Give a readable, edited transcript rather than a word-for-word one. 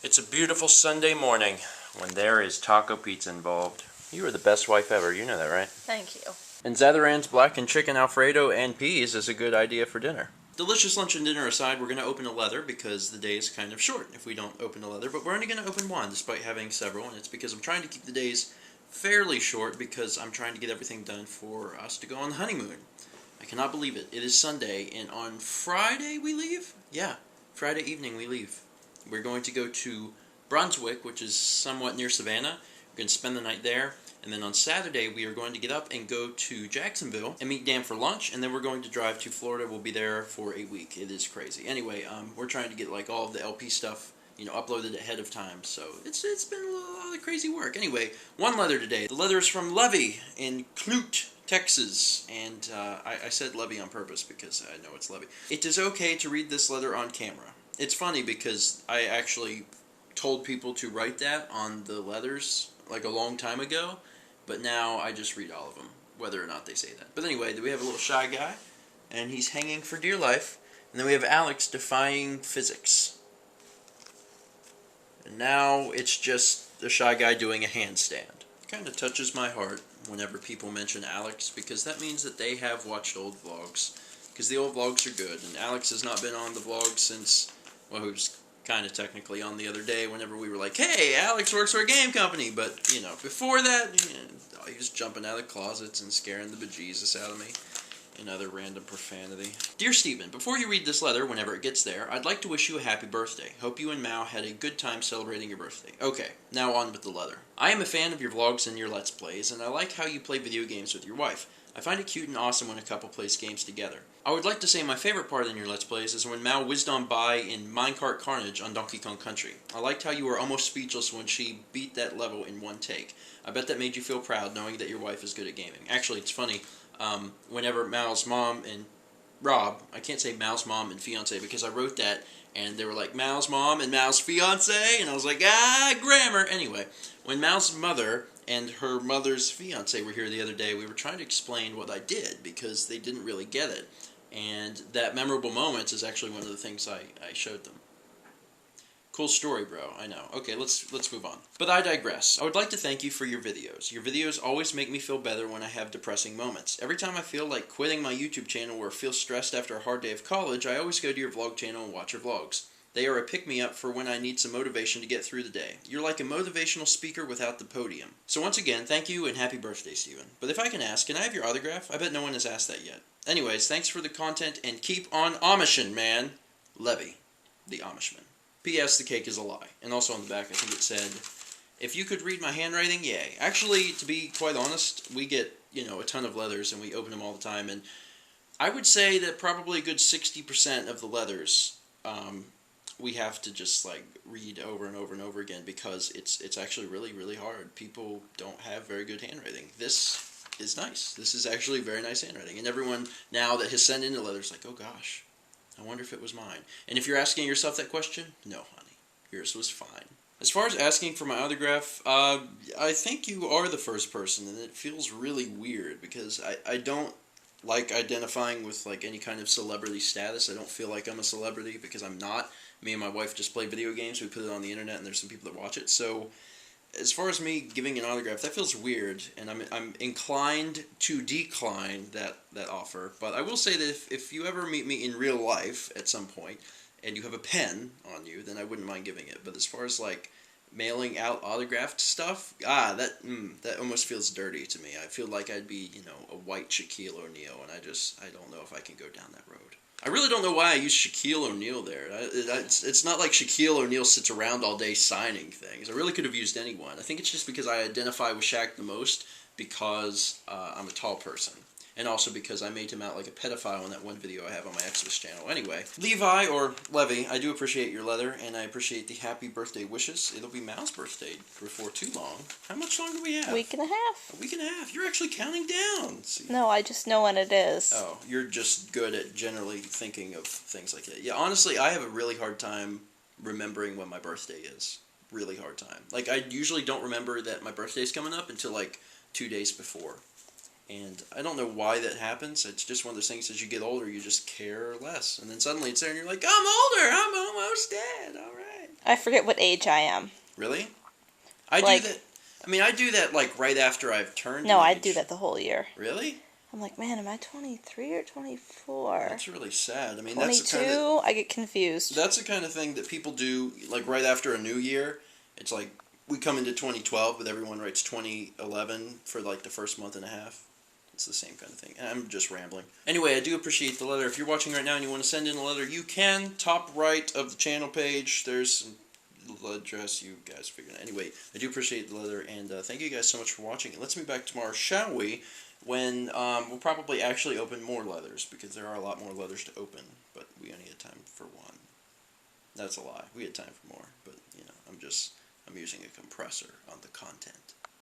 It's a beautiful Sunday morning when there is taco pizza involved. You are the best wife ever, you know that, right? Thank you. And Zatharan's blackened chicken Alfredo and peas is a good idea for dinner. Delicious lunch and dinner aside, we're going to open a leather because the day is kind of short if we don't open a leather, but we're only going to open one despite having several, and it's because I'm trying to keep the days fairly short because I'm trying to get everything done for us to go on the honeymoon. I cannot believe it. It is Sunday, and on Friday we leave? Yeah, Friday evening we leave. We're going to go to Brunswick, which is somewhat near Savannah. We're going to spend the night there. And then on Saturday, we are going to get up and go to Jacksonville and meet Dan for lunch. And then we're going to drive to Florida. We'll be there for a week. It is crazy. Anyway, we're trying to get like all of the LP stuff, uploaded ahead of time. So it's been a lot of crazy work. Anyway, one leather today. The leather is from Levy in Clute, Texas. And I said Levy on purpose because I know it's Levy. It is okay to read this letter on camera. It's funny because I actually told people to write that on the letters like a long time ago, but now I just read all of them, whether or not they say that. But anyway, we have a little shy guy, and he's hanging for dear life, and then we have Alex defying physics. And now it's just the shy guy doing a handstand. It kind of touches my heart whenever people mention Alex, because that means that they have watched old vlogs, because the old vlogs are good, and Alex has not been on the vlog since, well, he was kind of technically on the other day whenever we were like, hey, Alex works for a game company, but, before that, he was jumping out of closets and scaring the bejesus out of me, and other random profanity. Dear Stephen, before you read this letter, whenever it gets there, I'd like to wish you a happy birthday. Hope you and Mao had a good time celebrating your birthday. Okay, now on with the letter. I am a fan of your vlogs and your Let's Plays, and I like how you play video games with your wife. I find it cute and awesome when a couple plays games together. I would like to say my favorite part in your Let's Plays is when Mao whizzed on by in Minecart Carnage on Donkey Kong Country. I liked how you were almost speechless when she beat that level in one take. I bet that made you feel proud knowing that your wife is good at gaming. Actually, it's funny, whenever Mao's mom and Rob, I can't say Mao's mom and fiance because I wrote that and they were like Mao's mom and Mao's fiance, and I was like, grammar. Anyway, when Mao's mother and her mother's fiance were here the other day, we were trying to explain what I did because they didn't really get it. And that memorable moment is actually one of the things I showed them. Cool story, bro. I know. Okay, let's move on. But I digress. I would like to thank you for your videos. Your videos always make me feel better when I have depressing moments. Every time I feel like quitting my YouTube channel or feel stressed after a hard day of college, I always go to your vlog channel and watch your vlogs. They are a pick-me-up for when I need some motivation to get through the day. You're like a motivational speaker without the podium. So once again, thank you and happy birthday, Steven. But if I can ask, can I have your autograph? I bet no one has asked that yet. Anyways, thanks for the content and keep on Amishin', man. Levy, the Amishman. P.S. The cake is a lie. And also on the back, I think it said, if you could read my handwriting, yay. Actually, to be quite honest, we get, a ton of leathers and we open them all the time. And I would say that probably a good 60% of the leathers, we have to just read over and over and over again because it's actually really, really hard. People don't have very good handwriting. This is nice. This is actually very nice handwriting. And everyone now that has sent in the letters like, oh gosh, I wonder if it was mine. And if you're asking yourself that question, no, honey. Yours was fine. As far as asking for my autograph, I think you are the first person, and it feels really weird because I don't like identifying with any kind of celebrity status. I don't feel like I'm a celebrity because I'm not. Me and my wife just play video games. We put it on the internet, and there's some people that watch it. So, as far as me giving an autograph, that feels weird, and I'm inclined to decline that offer. But I will say that if you ever meet me in real life at some point, and you have a pen on you, then I wouldn't mind giving it. But as far as mailing out autographed stuff, that almost feels dirty to me. I feel like I'd be a white Shaquille O'Neal, and I don't know if I can go down that road. I really don't know why I use Shaquille O'Neal there. It's not like Shaquille O'Neal sits around all day signing things. I really could have used anyone. I think it's just because I identify with Shaq the most because I'm a tall person. And also because I made him out like a pedophile in that one video I have on my Xmas channel. Anyway, Levi, or Levy, I do appreciate your letter, and I appreciate the happy birthday wishes. It'll be Mal's birthday before too long. How much longer do we have? A week and a half. A week and a half. You're actually counting down. See? No, I just know when it is. Oh, you're just good at generally thinking of things like that. Yeah, honestly, I have a really hard time remembering when my birthday is. Really hard time. I usually don't remember that my birthday's coming up until 2 days before. And I don't know why that happens. It's just one of those things, as you get older, you just care less. And then suddenly it's there and you're like, I'm older, I'm almost dead, all right. I forget what age I am. Really? I Like- do that. I mean, I do that like right after I've turned. No, an I age. do that the whole year. Really? I'm like, man, am I 23 or 24? That's really sad. I mean, 22? that's the kind of I get confused. that's the kind of thing that people do like right after a new year. It's like we come into 2012, but everyone writes 2011 for like the first month and a half. It's the same kind of thing. I'm just rambling. Anyway, I do appreciate the letter. If you're watching right now and you want to send in a letter, you can. Top right of the channel page, there's the address. You guys figure it out. Anyway, I do appreciate the letter, and thank you guys so much for watching. And let's meet back tomorrow, shall we? When we'll probably actually open more letters, because there are a lot more letters to open, but we only had time for one. That's a lie. We had time for more, but, you know, I'm using a compressor on the content.